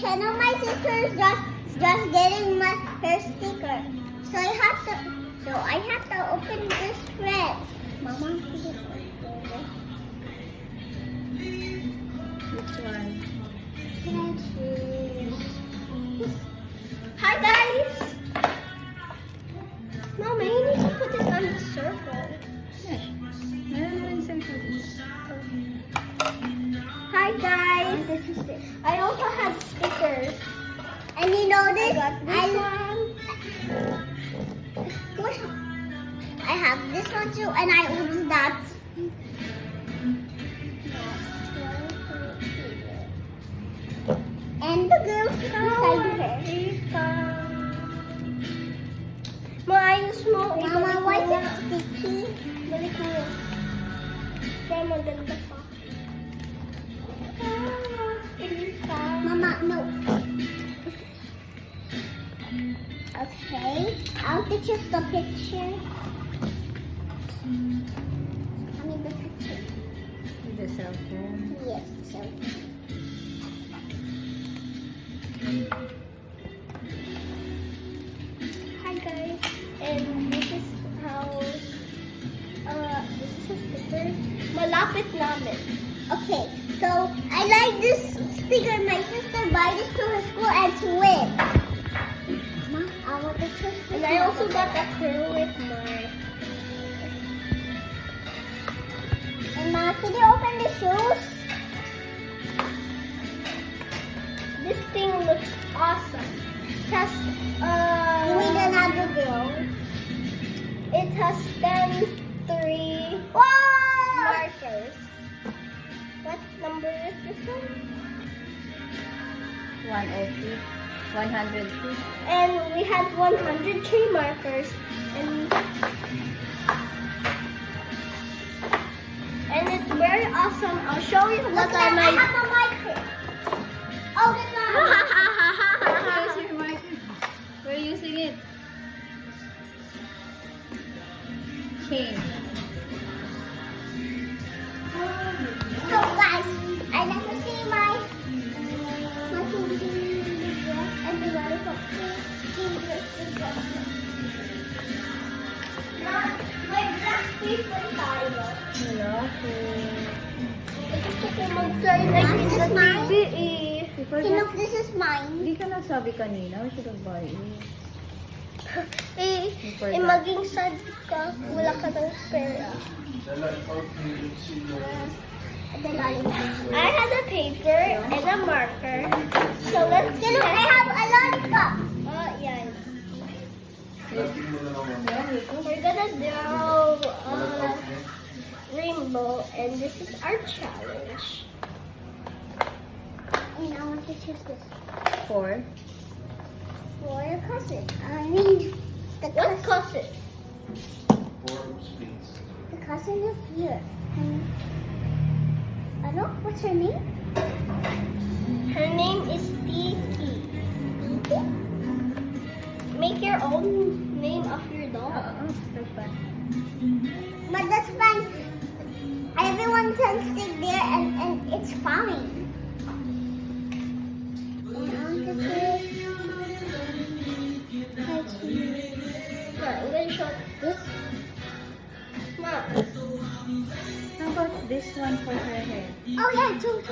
channel. My sister is just getting her sticker. So I have to open this thread. Mama, Which one? can I choose? Hi guys. Mama, you need to put it on the circle. Yes. Meron naman isang sabi. Hi guys. I also have stickers. And you know this? I have this one too, and I use that. And the girls beside her. Maayos mo. Mama, why is it sticky? Balik mo yun. Kaya maganda pa. Mama, no. Okay, I'll get just the picture. I mean the picture. The cell phone. Yes, so. Hi guys, and this is how, this is a sticker. Malapit namin. Okay, so I like this sticker. My sister buy this to her school and to win. Mama, I want to choose this. And I also got a curl with my. And Mama, can you open the shoes? This thing looks awesome. It has, with another girl. It has 3 markers. What number is this one? 103. 103. And we had 103 markers. And it's very awesome. I'll show you what I made. I have a marker. Oh, this one. Where's your marker? We're using it. Change. So guys, I like to see my dress and the lollipop. My black people tayo. Hello. Gusto ko mag-try like in the TV eh. Before Look, that, this is mine. hindi ka nagsabi kanina. We should have bought it. Maging sad ka, wala ka ng pera. I have a paper and a marker. So let's see. Look, I have a lollipop. Oh, yeah. We're gonna draw a rainbow, and this is our challenge. And I want to choose this. 4. For your cousin. I mean, what cousin? The cousin is here. I don't know. What's her name? Her name is Titi. Titi? Make your own name of your dog. So fun. But that's fine. Everyone can stick there and it's fine. And I'm going to show this. Mom. How about this one for her hair? Oh yeah, two.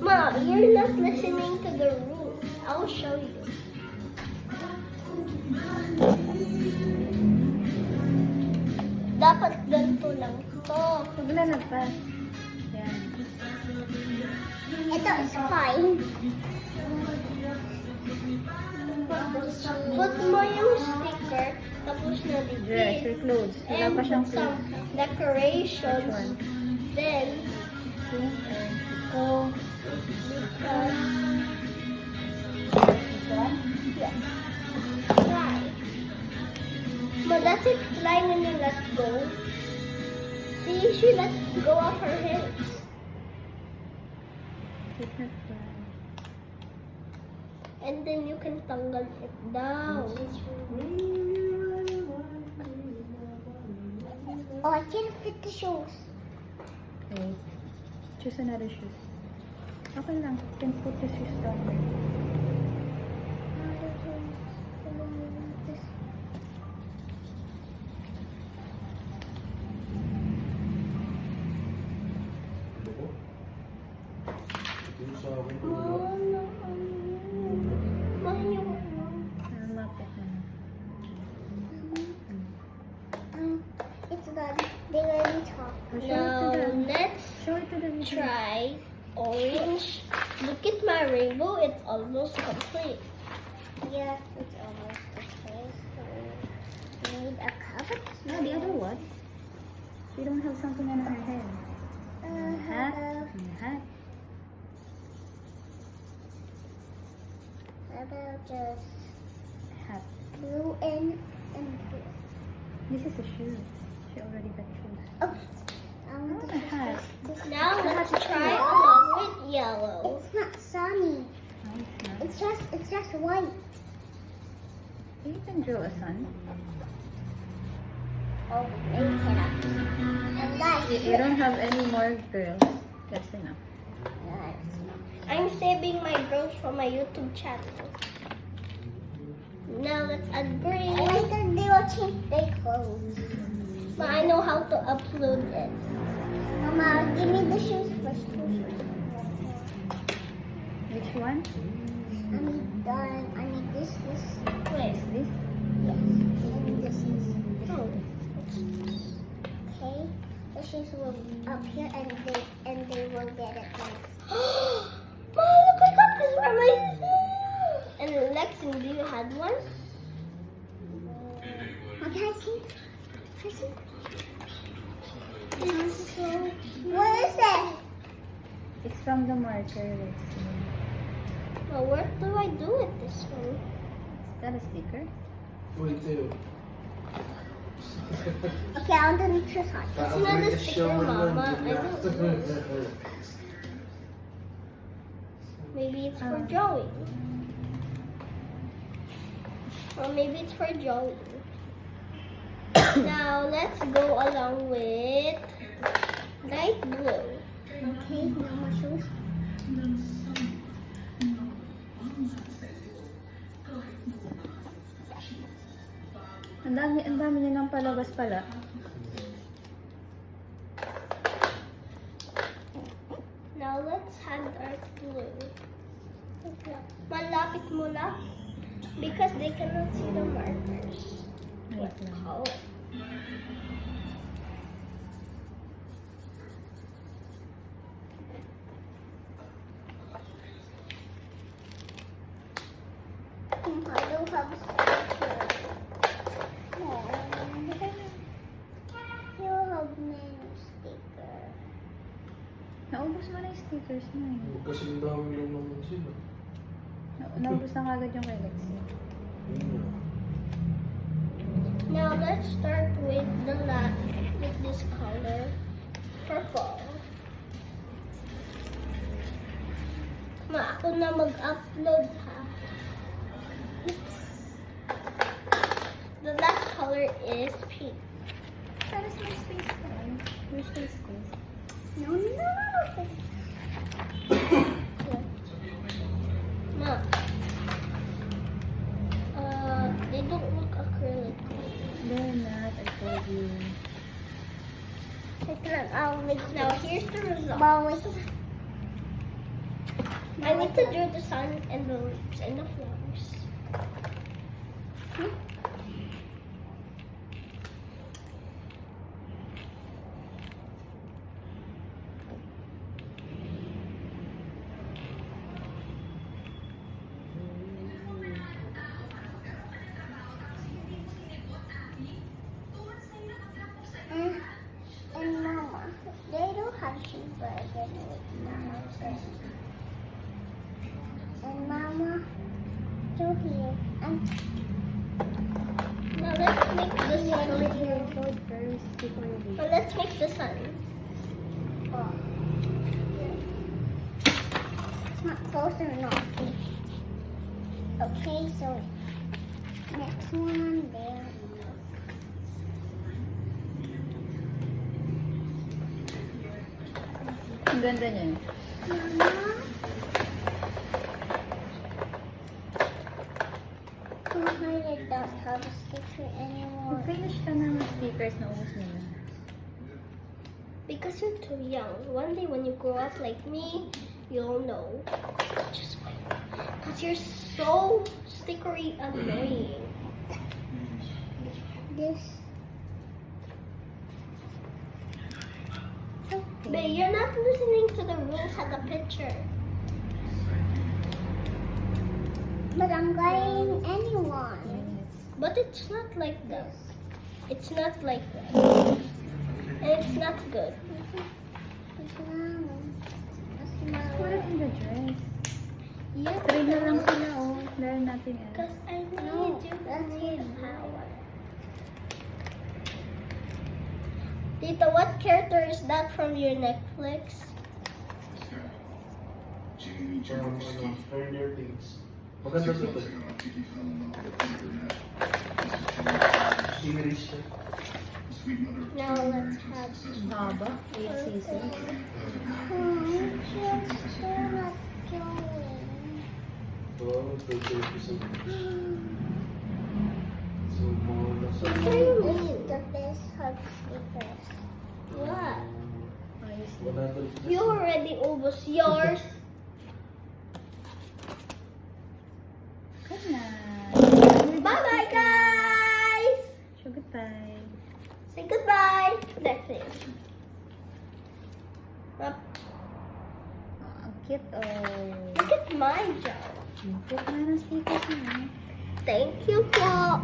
Mom, you're not listening to the rules. I'll show you. Dapat ganito lang to. Maglanag pa. Yan. Ito is fine. Put mo yung sticker, tapos na Dress, your clothes. Wala pa siyang some clothes. decorations. Which one? Then, Oh, this one? yes. Fly. But does it fly when you let go? See, she let go of her hips. It not fly. And then you can tanggal it down. Oh, I can't fit the shoes. Okay. Choose another shoes. Okay lang. You can put the shoes down there. Yung sa akin, Lapit na. It's done. They already talk. Show it to them. Let's Show it to them. try orange. Look at my rainbow. It's almost complete. Yeah, it's almost complete. So we need a cover. No, the other one. She don't have something on her head. Hat. Hat. How about just Hat. blue and blue? This is a shoe. She already got shoes. Oh, I want Oh, to a hat. Now let's try along with yellow. It's not sunny. No, it's not. It's just white. You can draw a sun. Oh, they cannot. And that's You don't have any more girls. That's enough. I'm saving my girls from my YouTube channel. Now let's add green. I like that they will change their clothes. But I know how to upload it. Mama, give me the shoes first. Which one? I need this. Wait. Is this? Yes. And this is. Oh. Okay. The shoes will up here and they will get it next. Mom, look, I got this for myself. And Lexi, do you have one? Okay, I see. What is it? It's from the marker. Let's see. Well, what do I do with this one? Is that a sticker? Wait, too. Okay, I'm gonna choose one. It's not a sticker, Mama. I don't know. Maybe it's for drawing. Or maybe it's for drawing. Now let's go along with light blue. Okay, now my shoes. Ang dami niya ng palabas pala. Now let's have dark blue. Malapit muna because they cannot see the markers. Wait lang. Oh. I don't have sticker. You have many sticker. Naubos mo na yung stickers mo eh. Kasi ang dami lang naman sila. Naubos na kagad yung kay Lexi. Now let's start with with this color, purple. Ako na mag-upload ha. The last color is pink. That is my space pen. Where's my space? No. Ma. They don't look acrylic. They're not, I told you. Now here's the result. I need to draw the sun and the leaves and the flowers. And Mama, they don't have cheeseburger with Mama. And Mama, do here. Now let's make the sun. Code first before you leave. Well, let's make the sun. Oh. It's not close enough. Okay, so next one there. Ang ganda niya. Mama? I don't have a sticker anymore. Mag-finish ka na ng stickers na ubos mo na. Because you're too young. One day when you grow up like me, you'll know. Just wait. Because you're so stickery annoying. This. But you're not listening to the rules of the picture. But I'm guiding anyone. But it's not like this. It's not like that. And it's not good. What is in the dress? Yeah, Try na lang sila, oh. Dahil natin yan. because I need you to need power. Tita, what character is that from your Netflix? Parang Stranger Things. Maganda to to. Series siya. Now let's have. Haba, 8 seasons. They're not going. Oo, 30 episode. So, mga nasa... What do you mean? The best hug stickers. What? Ayos din. 100. You already almost yours. Good na. Bye bye, guys. So, goodbye. Say goodbye. That's it. Up. Ang cute, oh. Look at my job. Cute na ng stickers mo. Thank you po.